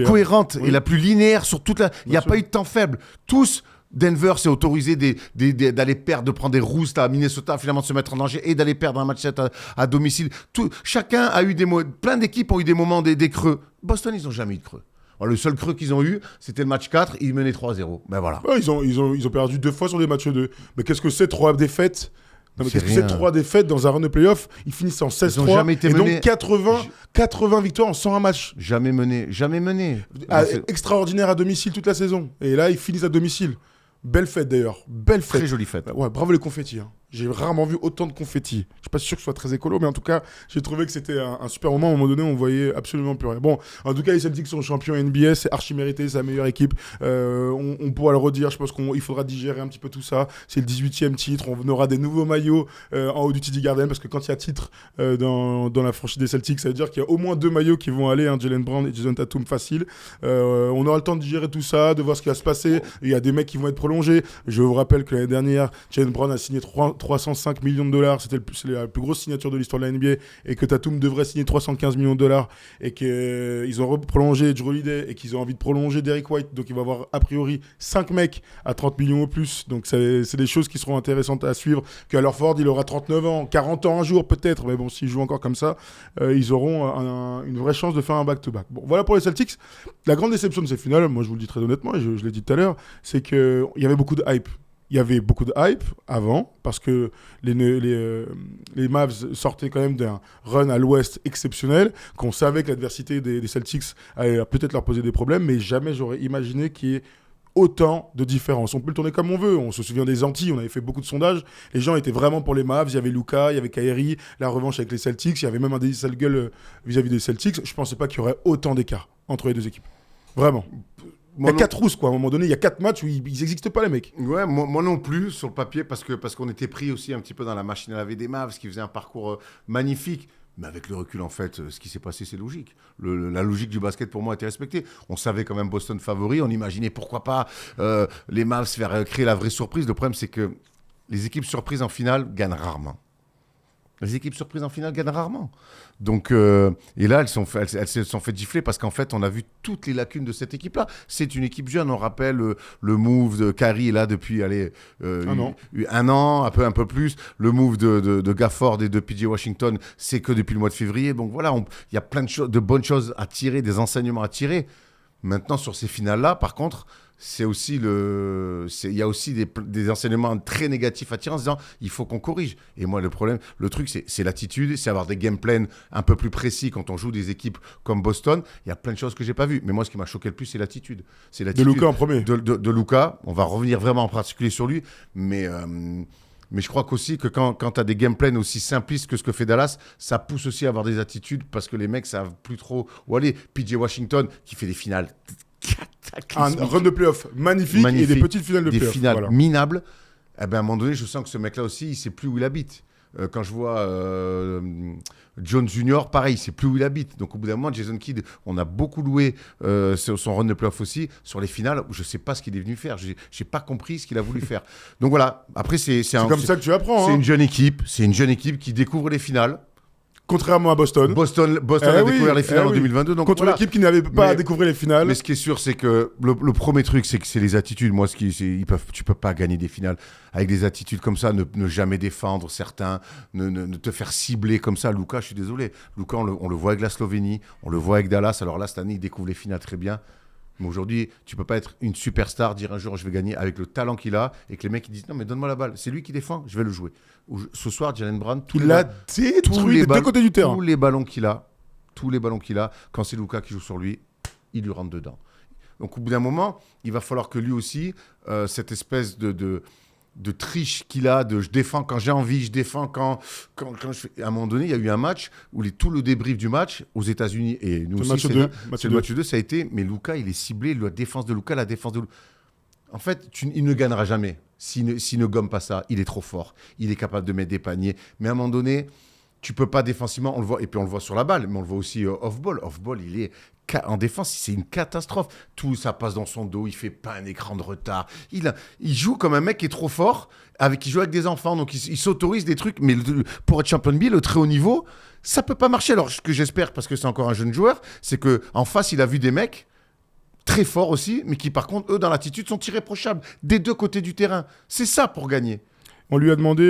cohérente et la plus linéaire sur toute la. Il n'y a pas eu de temps faible. Tous. Denver s'est autorisé d'aller perdre, de prendre des roustes à Minnesota, finalement de se mettre en danger et d'aller perdre un match à domicile. Chacun a eu plein d'équipes ont eu des moments, des creux. Boston, ils n'ont jamais eu de creux. Alors, le seul creux qu'ils ont eu, c'était le match 4, ils menaient 3-0. Ben voilà. Ouais, ils ont perdu 2 fois sur des matchs 2. Mais qu'est-ce que c'est 3 défaites? Non, mais qu'est-ce que c'est 3 défaites dans un run de playoff? Ils finissent en 16-3 et donc 80 victoires en 101 matchs. Jamais mené. Extraordinaire à domicile toute la saison. Et là, ils finissent à domicile. Belle fête d'ailleurs, belle fête. Très jolie fête. Ouais, bravo les confettis. Hein. J'ai rarement vu autant de confettis. Je suis pas sûr que ce soit très écolo, mais en tout cas, j'ai trouvé que c'était un super moment. À un moment donné, on voyait absolument plus rien. Bon, en tout cas, les Celtics sont champions NBA, c'est archi mérité, c'est la meilleure équipe. On pourra le redire, je pense qu'il faudra digérer un petit peu tout ça. C'est le 18e titre, on aura des nouveaux maillots en haut du TD Garden, parce que quand il y a titre dans la franchise des Celtics, ça veut dire qu'il y a au moins 2 maillots qui vont aller, Jaylen Brown et Jason Tatum facile. On aura le temps de digérer tout ça, de voir ce qui va se passer. Il y a des mecs qui vont être prolongés. Je vous rappelle que l'année dernière, Jaylen Brown a signé 305 millions de dollars, c'est la plus grosse signature de l'histoire de la NBA, et que Tatum devrait signer 315 millions de dollars, et qu'ils ont prolongé Jrue Holiday et qu'ils ont envie de prolonger Derrick White, donc il va y avoir a priori 5 mecs à 30 millions au plus, donc c'est des choses qui seront intéressantes à suivre. Qu'à Ford, il aura 39 ans, 40 ans un jour peut-être, mais bon, s'ils jouent encore comme ça, ils auront une vraie chance de faire un back-to-back. Bon, voilà pour les Celtics. La grande déception de ces finales, moi je vous le dis très honnêtement, et je l'ai dit tout à l'heure, c'est qu'il y avait beaucoup de hype. Il y avait beaucoup de hype avant, parce que les Mavs sortaient quand même d'un run à l'ouest exceptionnel, qu'on savait que l'adversité des Celtics allait peut-être leur poser des problèmes, mais jamais j'aurais imaginé qu'il y ait autant de différence. On peut le tourner comme on veut. On se souvient des Antilles, on avait fait beaucoup de sondages. Les gens étaient vraiment pour les Mavs. Il y avait Luka, il y avait Kyrie, la revanche avec les Celtics. Il y avait même un des sales gueules vis-à-vis des Celtics. Je ne pensais pas qu'il y aurait autant d'écart entre les deux équipes. Vraiment. Il y a 4 rousses, quoi. À un moment donné, il y a 4 matchs où ils n'existent pas, les mecs. Ouais, moi non plus, sur le papier, parce qu'on était pris aussi un petit peu dans la machine à laver des Mavs, qui faisait un parcours magnifique. Mais avec le recul, en fait, ce qui s'est passé, c'est logique. La logique du basket, pour moi, a été respectée. On savait quand même Boston favori. On imaginait, pourquoi pas, les Mavs faire créer la vraie surprise. Le problème, c'est que les équipes surprises en finale gagnent rarement. Les équipes surprises en finale gagnent rarement. Donc, et là, elles se sont fait gifler parce qu'en fait, on a vu toutes les lacunes de cette équipe-là. C'est une équipe jeune. On rappelle le move de Kyrie est là depuis un an, un peu plus. Le move de Gafford et de PJ Washington, c'est que depuis le mois de février. Donc voilà, il y a plein de bonnes choses à tirer, des enseignements à tirer. Maintenant, sur ces finales-là, par contre, il y a aussi des enseignements très négatifs à tirer en se disant il faut qu'on corrige. Et moi, le truc, c'est l'attitude, c'est avoir des game plans un peu plus précis quand on joue des équipes comme Boston. Il y a plein de choses que j'ai pas vues. Mais moi, ce qui m'a choqué le plus, c'est l'attitude. De Luka en premier. De Luka. On va revenir vraiment en particulier sur lui. Mais je crois qu'aussi que quand tu as des game plans aussi simplistes que ce que fait Dallas, ça pousse aussi à avoir des attitudes parce que les mecs savent plus trop où aller. PJ Washington qui fait des finales Un run de playoff magnifique et des petites finales de playoff. Des finales minables. Eh ben, à un moment donné, je sens que ce mec-là aussi, il ne sait plus où il habite. Quand je vois Jones Junior, pareil, il ne sait plus où il habite. Donc, au bout d'un moment, Jason Kidd, on a beaucoup loué son run de playoff aussi. Sur les finales, je ne sais pas ce qu'il est venu faire. Je n'ai pas compris ce qu'il a voulu faire. Donc, voilà. Après, c'est comme ça que tu apprends. C'est une jeune équipe. C'est une jeune équipe qui découvre les finales. Contrairement à Boston. Boston a découvert les finales en 2022. Donc contre l'équipe qui n'avait pas à découvrir les finales. Mais ce qui est sûr, c'est que le premier truc, c'est que c'est les attitudes. Moi, tu peux pas gagner des finales avec des attitudes comme ça, ne jamais défendre certains, ne te faire cibler comme ça. Luka, je suis désolé. Luka, on le voit avec la Slovénie, on le voit avec Dallas. Alors là, cette année, il découvre les finales très bien. Mais aujourd'hui, tu peux pas être une superstar, dire un jour je vais gagner avec le talent qu'il a et que les mecs ils disent non mais donne-moi la balle, c'est lui qui défend, je vais le jouer. Ce soir, Jaylen Brown, il l'a détruit des deux côtés du terrain. Tous les ballons qu'il a, quand c'est Luka qui joue sur lui, il lui rentre dedans. Donc au bout d'un moment, il va falloir que lui aussi, cette espèce de triche qu'il a, de je défends quand j'ai envie, je défends quand je fais... À un moment donné, il y a eu un match où tout le débrief du match aux États-Unis et nous aussi, c'est le match 2, ça a été, mais Luka, il est ciblé, la défense de Luka, En fait, il ne gagnera jamais s'il ne gomme pas ça. Il est trop fort, il est capable de mettre des paniers. Mais à un moment donné, tu peux pas défensivement, on le voit, et puis on le voit sur la balle, mais on le voit aussi off-ball. Off-ball, il est en défense, c'est une catastrophe. Tout ça passe dans son dos, il fait pas un écran de retard. Il joue comme un mec qui est trop fort, qui joue avec des enfants, donc il s'autorise des trucs. Mais pour être champion NBA, le très haut niveau, ça peut pas marcher. Alors ce que j'espère, parce que c'est encore un jeune joueur, c'est que en face, il a vu des mecs très forts aussi, mais qui par contre, eux, dans l'attitude, sont irréprochables des deux côtés du terrain. C'est ça pour gagner. On lui a demandé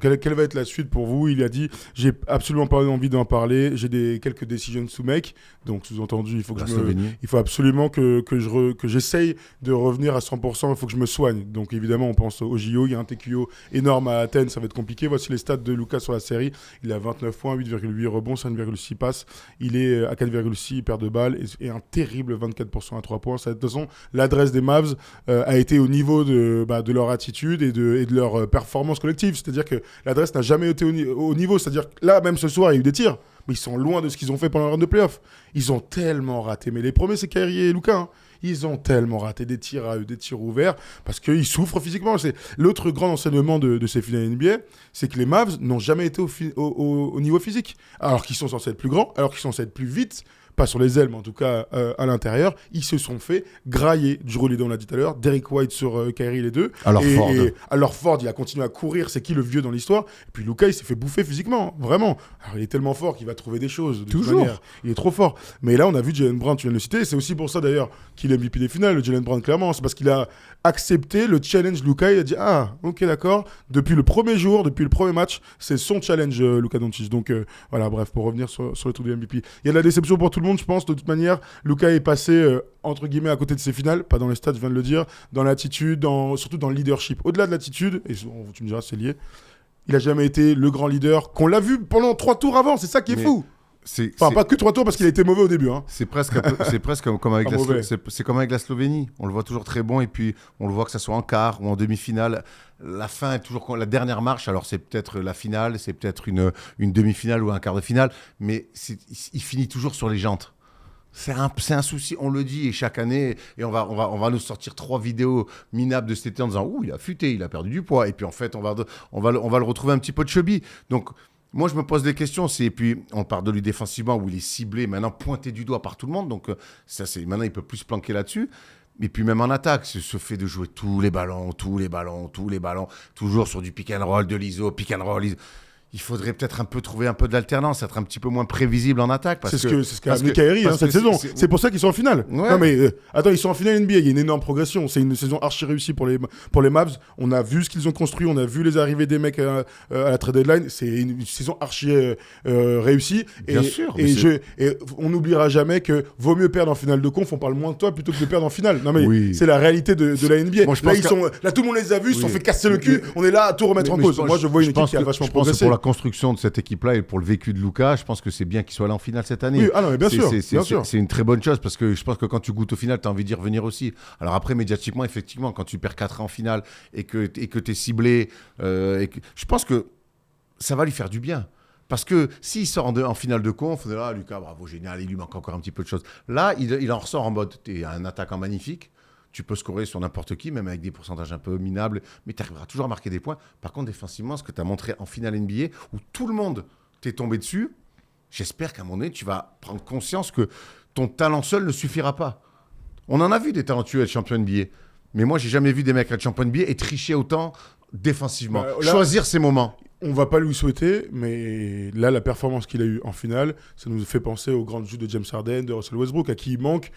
quelle va être la suite pour vous. Il a dit j'ai absolument pas envie d'en parler. J'ai quelques decisions to make. Donc sous-entendu, il faut absolument que j'essaye de revenir à 100%. Il faut que je me soigne. Donc évidemment, on pense au JO. Il y a un TQO énorme à Athènes. Ça va être compliqué. Voici les stats de Luka sur la série. Il a 29 points, 8,8 rebonds, 5,6 passes. Il est à 4,6 paires de balles et un terrible 24% à 3 points. De toute façon, l'adresse des Mavs a été au niveau de leur attitude et de leur performance collective. C'est-à-dire que l'adresse n'a jamais été au niveau. C'est-à-dire que là, même ce soir, il y a eu des tirs, mais ils sont loin de ce qu'ils ont fait pendant le round de playoff. Ils ont tellement raté. Mais les premiers, c'est Kyrie et Luka. Hein. Ils ont tellement raté des tirs à eux, des tirs ouverts, parce qu'ils souffrent physiquement. C'est l'autre grand enseignement de ces finales NBA, c'est que les Mavs n'ont jamais été au niveau physique. Alors qu'ils sont censés être plus grands, alors qu'ils sont censés être plus vite, pas sur les ailes, mais en tout cas à l'intérieur, ils se sont fait grailler. Drew Holiday, on l'a dit tout à l'heure, Derrick White sur Kyrie, les deux. Alors Ford, il a continué à courir, c'est qui le vieux dans l'histoire. Et puis Luka, il s'est fait bouffer physiquement, vraiment. Alors il est tellement fort qu'il va trouver des choses. Toujours. Il est trop fort. Mais là, on a vu Jaylen Brown, tu viens de le citer. C'est aussi pour ça d'ailleurs qu'il est MVP des finales, le Jaylen Brown, clairement. C'est parce qu'il a accepté le challenge Luka. Il a dit ok, d'accord. Depuis le premier jour, depuis le premier match, c'est son challenge, Luka Doncic. Donc voilà, bref, pour revenir sur le truc du MVP. Il y a de la déception pour tout le monde, je pense. De toute manière, Luka est passé entre guillemets à côté de ses finales, pas dans les stats, je viens de le dire, dans l'attitude, surtout dans le leadership. Au-delà de l'attitude, et tu me diras, c'est lié, il a jamais été le grand leader qu'on l'a vu pendant 3 tours avant. C'est ça qui est fou. Pas que 3 tours parce qu'il a été mauvais au début. Hein. C'est presque comme avec la Slovénie. On le voit toujours très bon et puis on le voit que ça soit en quart ou en demi-finale. La fin est toujours la dernière marche. Alors c'est peut-être la finale, c'est peut-être une demi-finale ou un quart de finale, mais il finit toujours sur les jantes. C'est un souci, on le dit, et chaque année, et on va nous sortir 3 vidéos minables de cet été en disant « Ouh, il a futé, il a perdu du poids ». Et puis en fait, on va le retrouver un petit peu de chubby. Donc, moi, je me pose des questions. Et puis, on parle de lui défensivement, où il est ciblé, maintenant pointé du doigt par tout le monde. Donc, maintenant, il peut plus se planquer là-dessus. Et puis, même en attaque, ce fait de jouer tous les ballons, toujours sur du pick and roll, de l'ISO, pick and roll, ISO. Il faudrait peut-être trouver un peu de l'alternance, être un petit peu moins prévisible en attaque. C'est ce qu'a amené Kyrie cette saison. C'est pour ça qu'ils sont en finale. Ouais. Non mais attends, ils sont en finale NBA. Il y a une énorme progression. C'est une saison archi réussie pour les Mavs. On a vu ce qu'ils ont construit. On a vu les arrivées des mecs à la trade deadline. C'est une saison archi réussie. Bien sûr. Et on n'oubliera jamais que vaut mieux perdre en finale de conf. On parle moins de toi plutôt que de perdre en finale. Non mais c'est la réalité de la NBA. Bon, là, tout le monde les a vus. Ils se sont fait casser le cul. On est là à tout remettre en cause. Moi, je vois une équipe qui a vachement progressé. Construction de cette équipe-là et pour le vécu de Luka, je pense que c'est bien qu'il soit là en finale cette année. Oui, mais bien sûr. C'est une très bonne chose parce que je pense que quand tu goûtes au final, tu as envie d'y revenir aussi. Alors après, médiatiquement, effectivement, quand tu perds 4 ans en finale et que tu es ciblé, je pense que ça va lui faire du bien. Parce que s'il sort en finale de conf, on est là, Lucas, bravo, génial, il lui manque encore un petit peu de choses. Là, il en ressort en mode, tu es un attaquant magnifique, tu peux scorer sur n'importe qui, même avec des pourcentages un peu minables, mais tu arriveras toujours à marquer des points. Par contre, défensivement, ce que tu as montré en finale NBA, où tout le monde t'est tombé dessus, j'espère qu'à un moment donné, tu vas prendre conscience que ton talent seul ne suffira pas. On en a vu des talentueux être champion NBA, mais moi, j'ai jamais vu des mecs être champion NBA et tricher autant défensivement. Là, choisir ses moments. On va pas lui souhaiter, mais là, la performance qu'il a eue en finale, ça nous fait penser aux grandes jus de James Harden, de Russell Westbrook, à qui il manque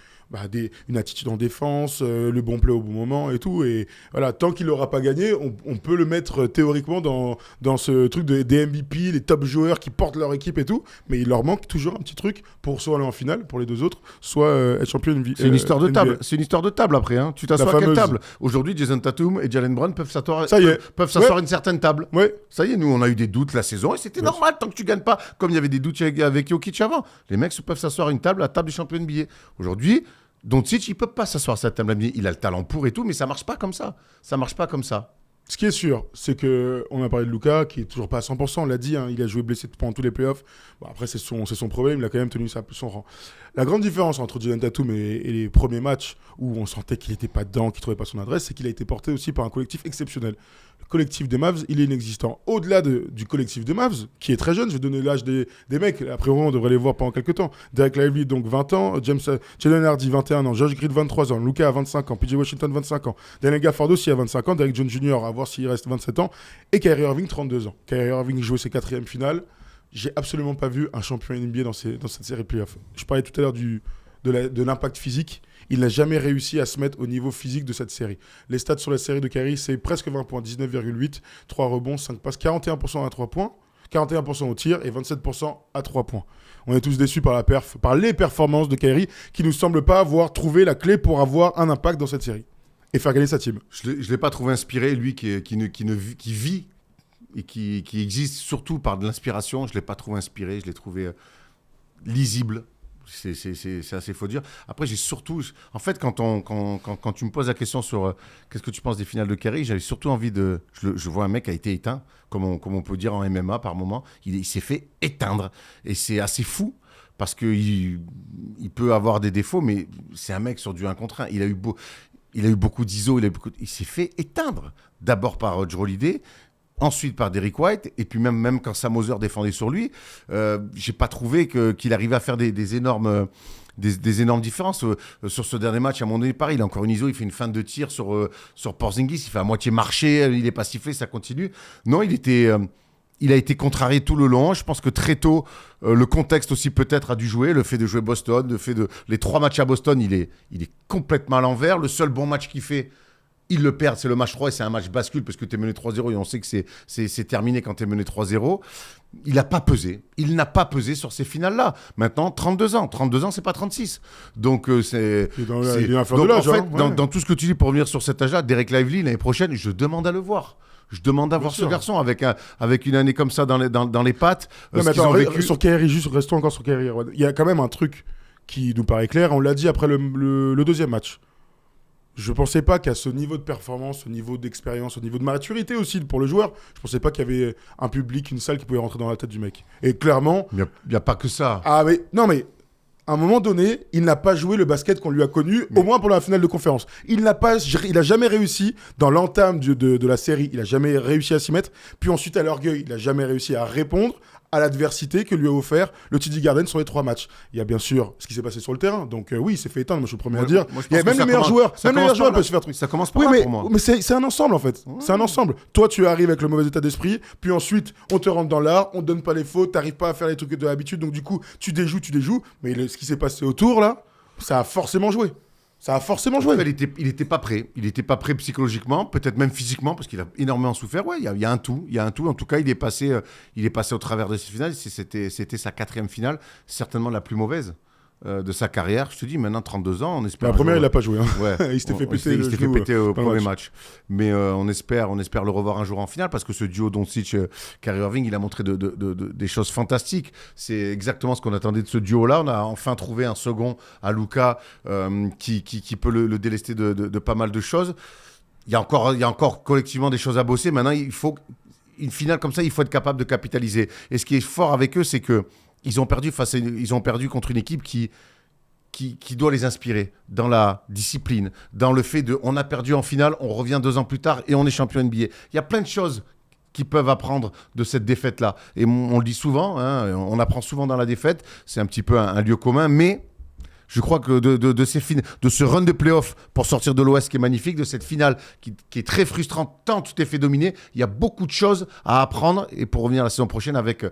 une attitude en défense, le bon play au bon moment et tout. Et voilà, tant qu'il n'aura pas gagné, on peut le mettre théoriquement dans ce truc des MVP, les top joueurs qui portent leur équipe et tout. Mais il leur manque toujours un petit truc pour soit aller en finale pour les deux autres, soit être champion NBA. C'est une histoire de table. C'est une histoire de table après. Hein. Tu t'assois à quelle table ? Aujourd'hui, Jason Tatum et Jalen Brown peuvent s'asseoir à une certaine table. Ouais. Ça y est, nous, on a eu des doutes la saison et c'était normal tant que tu gagnes pas. Comme il y avait des doutes avec Jokic avant. Les mecs peuvent s'asseoir à une table, la table du champion NBA. Aujourd'hui, Doncic, il peut pas s'asseoir à cette table NBA. Il a le talent pour et tout, mais ça marche pas comme ça. Ça marche pas comme ça. Ce qui est sûr, c'est qu'on a parlé de Luka, qui est toujours pas à 100%, on l'a dit, hein, il a joué blessé pendant tous les playoffs. Bon, après, c'est son problème, il a quand même tenu son rang. La grande différence entre Jayson Tatum et les premiers matchs où on sentait qu'il n'était pas dedans, qu'il ne trouvait pas son adresse, c'est qu'il a été porté aussi par un collectif exceptionnel. Le collectif des Mavs, il est inexistant. Au-delà du collectif des Mavs, qui est très jeune, je vais donner l'âge des mecs, après on devrait les voir pendant quelques temps. Derek Lively, donc 20 ans, Jalen Hardy, 21 ans, Josh Green, 23 ans, Luka, 25 ans, PJ Washington, 25 ans, Daniel Gafford aussi à 25 ans, Derek Jones Jr., à voir s'il reste 27 ans, et Kyrie Irving, 32 ans. Kyrie Irving jouait ses 4e finales. J'ai absolument pas vu un champion NBA dans cette série playoff. Je parlais tout à l'heure de l'impact physique. Il n'a jamais réussi à se mettre au niveau physique de cette série. Les stats sur la série de Kyrie, c'est presque 20 points, 19,8, 3 rebonds, 5 passes, 41% à 3 points, 41% au tir et 27% à 3 points. On est tous déçus par les performances de Kyrie qui ne nous semblent pas avoir trouvé la clé pour avoir un impact dans cette série et faire gagner sa team. Je ne l'ai pas trouvé inspiré, lui qui vit et qui existe surtout par de l'inspiration. Je ne l'ai pas trouvé inspiré, je l'ai trouvé lisible. C'est assez faux dire. Après, j'ai surtout... En fait, quand tu me poses la question sur qu'est-ce que tu penses des finales de Kyrie, j'avais surtout envie de... Je vois un mec qui a été éteint, comme on peut dire en MMA par moment. Il s'est fait éteindre. Et c'est assez fou, parce qu'il peut avoir des défauts, mais c'est un mec sur du 1 contre 1. Il a eu beaucoup d'ISO, il s'est fait éteindre. D'abord par Jrue Holiday, ensuite par Derrick White, et puis même quand Sam Hauser défendait sur lui, j'ai pas trouvé qu'il arrivait à faire des énormes différences. Sur ce dernier match, à mon donné, pareil, il a encore une ISO, il fait une feinte de tir sur Porzingis, il fait à moitié marcher, il n'est pas sifflé, ça continue. Non, il a été contrarié tout le long. Je pense que très tôt, le contexte aussi peut-être a dû jouer. Le fait de jouer Boston, les 3 matchs à Boston, il est complètement à l'envers. Le seul bon match qu'il fait, il le perd, c'est le match 3 et c'est un match bascule parce que tu es mené 3-0 et on sait que c'est terminé quand tu es mené 3-0. Il n'a pas pesé. Il n'a pas pesé sur ces finales-là. Maintenant, 32 ans. 32 ans, c'est pas 36. Donc, il est à faire de l'âge. En fait, dans tout ce que tu dis pour revenir sur cet âge-là, Derek Lively, l'année prochaine, je demande à le voir. Je demande à voir ce garçon avec une année comme ça dans les pattes. Non, mais attends, sur Kyrie, juste restons encore sur Kyrie. Il y a quand même un truc qui nous paraît clair. On l'a dit après le deuxième match. Je pensais pas qu'à ce niveau de performance, au niveau d'expérience, au niveau de maturité aussi pour le joueur, je pensais pas qu'il y avait un public, une salle qui pouvait rentrer dans la tête du mec. Et clairement... Il n'y a pas que ça. Ah mais non mais... À un moment donné, il n'a pas joué le basket qu'on lui a connu, au moins pour la finale de conférence. Il n'a jamais réussi, dans l'entame de la série, il n'a jamais réussi à s'y mettre. Puis ensuite, à l'orgueil, il n'a jamais réussi à répondre à l'adversité que lui a offert le TD Garden sur les 3 matchs. Il y a bien sûr ce qui s'est passé sur le terrain. Donc oui, il s'est fait éteindre, moi je suis le premier à dire. Il y a même les meilleurs joueurs peuvent se faire truc. Ça commence par là pour moi. Mais c'est un ensemble en fait. Ouais. C'est un ensemble. Toi, tu arrives avec le mauvais état d'esprit, puis ensuite, on te rentre dans l'art, on te donne pas les fautes, t'arrives pas à faire les trucs de l'habitude, donc du coup, tu déjoues. Mais ce qui s'est passé autour là, ça a forcément joué. Il était pas prêt. Il était pas prêt psychologiquement, peut-être même physiquement, parce qu'il a énormément souffert. Ouais, il y a un tout. En tout cas, il est passé au travers de cette finale. C'était sa 4e finale, certainement la plus mauvaise de sa carrière. Je te dis, maintenant 32 ans, on espère. La première, il l'a pas joué. Hein. Ouais. Il s'était fait péter. Il s'était fait péter au premier match. Mais on espère le revoir un jour en finale, parce que ce duo Doncic-Kyrie Irving, il a montré des choses fantastiques. C'est exactement ce qu'on attendait de ce duo-là. On a enfin trouvé un second à Luka qui peut le délester de pas mal de choses. Il y a encore collectivement des choses à bosser. Maintenant, il faut une finale comme ça, il faut être capable de capitaliser. Et ce qui est fort avec eux, c'est que ils ont perdu contre une équipe qui doit les inspirer dans la discipline, dans le fait de on a perdu en finale, on revient 2 ans plus tard et on est champion NBA. Il y a plein de choses qui peuvent apprendre de cette défaite-là. Et on le dit souvent, hein, on apprend souvent dans la défaite, c'est un petit peu un lieu commun, mais je crois que de ce run de play-off pour sortir de l'Ouest qui est magnifique, de cette finale qui est très frustrante tant tu t'es fait dominer, il y a beaucoup de choses à apprendre et pour revenir la saison prochaine avec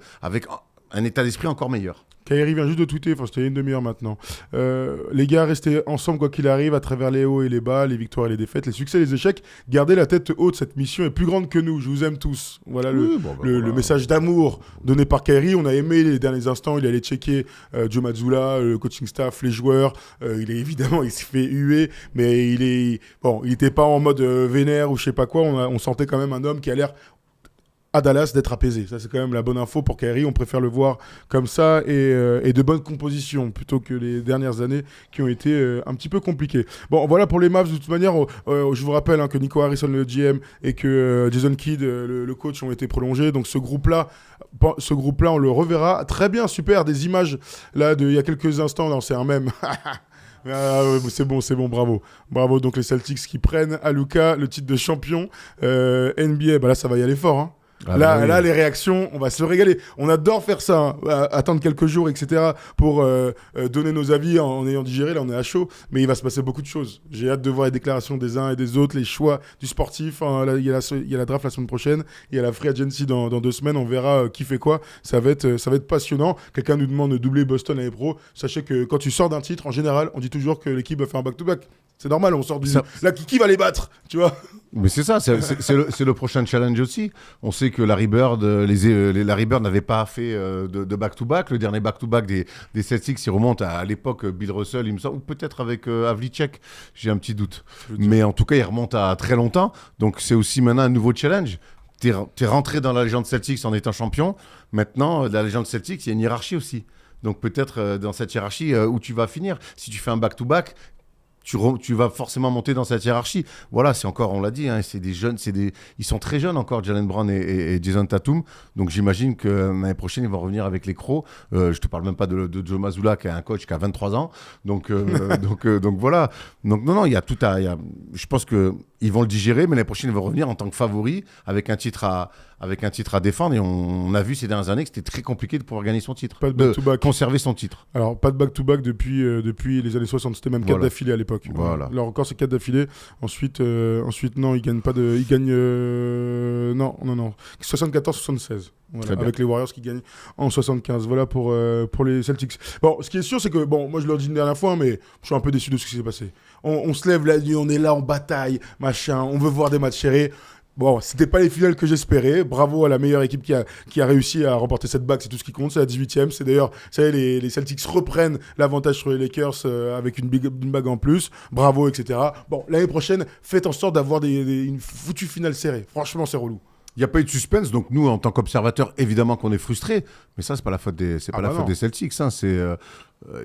un état d'esprit encore meilleur. Kyrie vient juste de tweeter, enfin c'était il y a une demi-heure maintenant. Les gars, restez ensemble quoi qu'il arrive, à travers les hauts et les bas, les victoires et les défaites, les succès et les échecs. Gardez la tête haute, cette mission est plus grande que nous, je vous aime tous. Voilà le message d'amour donné par Kyrie. On a aimé les derniers instants, il allait checker Joe Mazzulla, le coaching staff, les joueurs. Il s'est fait huer, mais il n'était pas en mode vénère ou je sais pas quoi. On sentait quand même un homme qui a l'air à Dallas d'être apaisé. Ça, c'est quand même la bonne info pour Kyrie. On préfère le voir comme ça et de bonne composition plutôt que les dernières années qui ont été un petit peu compliquées. Bon, voilà pour les Mavs. De toute manière, je vous rappelle que Nico Harrison, le GM, et que Jason Kidd, le coach, ont été prolongés. Donc, ce groupe-là, on le reverra. Très bien, super. Des images, là, il y a quelques instants. Non, c'est un mème. C'est bon, bravo. Donc, les Celtics qui prennent à Luka le titre de champion NBA. Là, ça va y aller fort, hein. Là, les réactions, on va se régaler. On adore faire ça, hein, attendre quelques jours, etc. pour donner nos avis en ayant digéré. Là, on est à chaud, mais il va se passer beaucoup de choses. J'ai hâte de voir les déclarations des uns et des autres, les choix du sportif. Hein. Là, il y a la draft la semaine prochaine, il y a la free agency dans 2 semaines. On verra qui fait quoi. Ça va être passionnant. Quelqu'un nous demande de doubler Boston l'année pro. Sachez que quand tu sors d'un titre, en général, on dit toujours que l'équipe va faire un back-to-back. C'est normal, on sort du... Là, qui va les battre, tu vois? Mais c'est ça, c'est le prochain challenge aussi. On sait que Larry Bird, les Larry Bird n'avaient pas fait de back-to-back. Le dernier back-to-back des Celtics, il remonte à l'époque Bill Russell, il me semble, ou peut-être avec Havlicek, j'ai un petit doute. Mais en tout cas, il remonte à très longtemps. Donc c'est aussi maintenant un nouveau challenge. T'es rentré dans la légende Celtics en étant champion. Maintenant, la légende Celtics, il y a une hiérarchie aussi. Donc peut-être dans cette hiérarchie où tu vas finir. Si tu fais un back-to-back, tu vas forcément monter dans cette hiérarchie. Voilà, c'est encore, on l'a dit, hein, c'est des jeunes, ils sont très jeunes encore, Jaylen Brown et Jason Tatum. Donc j'imagine que l'année prochaine, ils vont revenir avec les crocs. Je te parle même pas de Joe Mazzulla, qui est un coach qui a 23 ans. Donc voilà. Donc non, il y a tout à... je pense qu'ils vont le digérer, mais l'année prochaine, ils vont revenir en tant que favoris avec un titre à défendre. Et on a vu ces dernières années que c'était très compliqué de pouvoir gagner son titre, de conserver son titre. Alors, pas de back-to-back depuis les années 60. C'était même 4 d'affilée à l'époque. Voilà. Alors encore, c'est 4 d'affilée. Ensuite, non, ils gagnent pas de... Ils gagnent... Non. 74-76. Voilà, avec les Warriors qui gagnent en 75. Voilà pour les Celtics. Bon, ce qui est sûr, c'est que... Bon, moi, je leur dis une dernière fois, mais je suis un peu déçu de ce qui s'est passé. On se lève la nuit, on est là en bataille, machin. On veut voir des matchs serrés. Bon, c'était pas les finales que j'espérais. Bravo à la meilleure équipe qui a réussi à remporter cette bague. C'est tout ce qui compte. C'est la 18e. C'est d'ailleurs, vous savez, les Celtics reprennent l'avantage sur les Lakers avec une bague en plus. Bravo, etc. Bon, l'année prochaine, faites en sorte d'avoir une foutue finale serrée. Franchement, c'est relou. Il n'y a pas eu de suspense, donc nous, en tant qu'observateurs, évidemment qu'on est frustrés. Mais ça, c'est pas la faute des Celtics. Hein.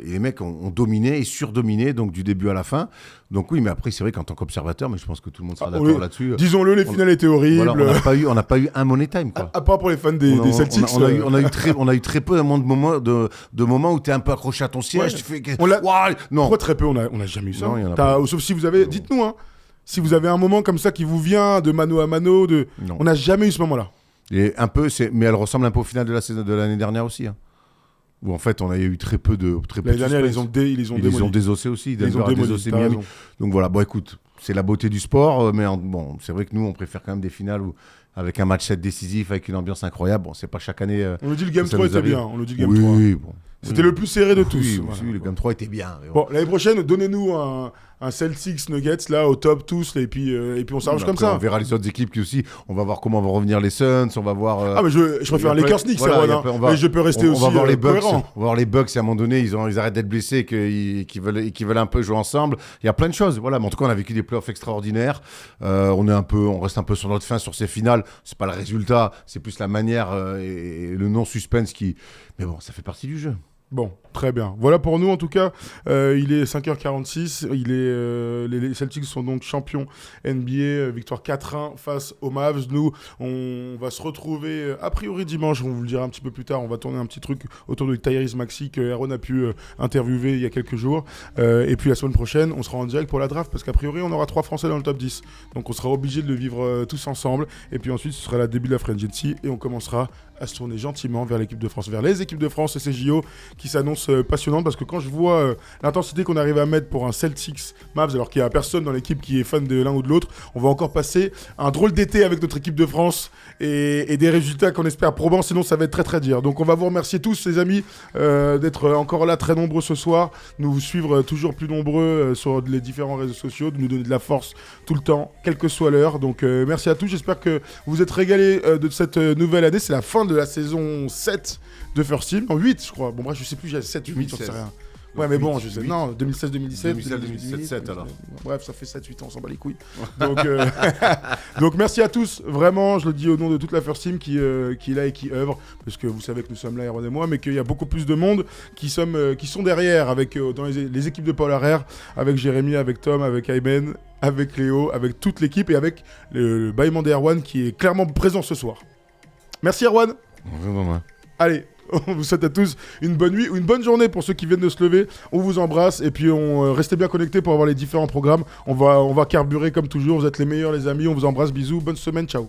Les mecs ont dominé et surdominé, donc du début à la fin. Donc oui, mais après, c'est vrai qu'en tant qu'observateur, mais je pense que tout le monde sera d'accord là-dessus. Disons-le, les finales étaient horribles. Voilà, on n'a pas eu un money time, quoi. À part pour les fans des Celtics. On a eu très peu de moments où tu es un peu accroché à ton siège. Ouais. Tu fais... Non. Pourquoi très peu? On n'a jamais eu ça. Non, sauf si vous avez... Dites-nous, hein. Si vous avez un moment comme ça qui vous vient de mano à mano, on n'a jamais eu ce moment-là. Et mais elle ressemble un peu au final de l'année dernière aussi. Hein. Où en fait, on a eu très peu de l'année dernière, ils ont désossé aussi. Ils ont désossé Miami. Donc voilà, bon écoute, c'est la beauté du sport. Mais c'est vrai que nous, on préfère quand même des finales avec un match 7 décisif, avec une ambiance incroyable. Bon, c'est pas chaque année. On nous dit le Game 3 était bien. Oui, bon. C'était le plus serré de tous. Oui, le Game 3 était bien. Bon, l'année prochaine, donnez-nous un Celtics Nuggets là au top tous et puis on s'arrange comme ça. On verra les autres équipes qui aussi. On va voir comment vont revenir les Suns. On va voir. Mais je préfère les Lakers Knicks, mais je peux rester aussi. On va voir les Bucks. Cohérent. On va voir les Bucks. Et à un moment donné, ils arrêtent d'être blessés, qu'ils veulent un peu jouer ensemble. Il y a plein de choses. Voilà. Mais en tout cas, on a vécu des playoffs extraordinaires. On reste un peu sur notre fin sur ces finales. C'est pas le résultat, c'est plus la manière et le non suspense qui. Mais bon, ça fait partie du jeu. Bon, très bien. Voilà pour nous en tout cas. Il est 5h46. Les Celtics sont donc champions NBA. Victoire 4-1 face aux Mavs. Nous, on va se retrouver a priori dimanche. On vous le dira un petit peu plus tard. On va tourner un petit truc autour de Tyrese Maxey que Aaron a pu interviewer il y a quelques jours. Et puis la semaine prochaine, on sera en direct pour la draft parce qu'a priori, on aura 3 Français dans le top 10. Donc on sera obligé de le vivre tous ensemble. Et puis ensuite, ce sera le début de la Free Agency et on commencera à se tourner gentiment vers l'équipe de France, vers les équipes de France et ces JO qui s'annoncent passionnantes parce que quand je vois l'intensité qu'on arrive à mettre pour un Celtics Mavs alors qu'il n'y a personne dans l'équipe qui est fan de l'un ou de l'autre, on va encore passer un drôle d'été avec notre équipe de France et des résultats qu'on espère probants, sinon ça va être très très dur. Donc on va vous remercier tous les amis d'être encore là très nombreux ce soir, nous suivre toujours plus nombreux sur les différents réseaux sociaux, de nous donner de la force tout le temps, quelle que soit l'heure. Donc merci à tous, j'espère que vous vous êtes régalés de cette nouvelle année, c'est la fin de la saison 7 de First Team, en 8 je crois, bon bref je sais plus, j'ai 7, 8, j'en sais rien. Ouais mais bon, je sais, non, 2016-2017. 2016-2017, 7 alors. Bref, ça fait 7-8 ans, on s'en bat les couilles. Donc, donc merci à tous, vraiment, je le dis au nom de toute la First Team qui est là et qui œuvre, parce que vous savez que nous sommes là, Aaron et moi, mais qu'il y a beaucoup plus de monde qui sont derrière, avec, dans les équipes de Paul Harrer, avec Jérémy, avec Tom, avec Ayben, avec Léo, avec toute l'équipe et avec le bâillement d'Erwan qui est clairement présent ce soir. Merci Erwan. Allez, on vous souhaite à tous une bonne nuit ou une bonne journée pour ceux qui viennent de se lever. On vous embrasse et puis restez bien connectés pour avoir les différents programmes. On va carburer comme toujours. Vous êtes les meilleurs les amis. On vous embrasse. Bisous. Bonne semaine. Ciao.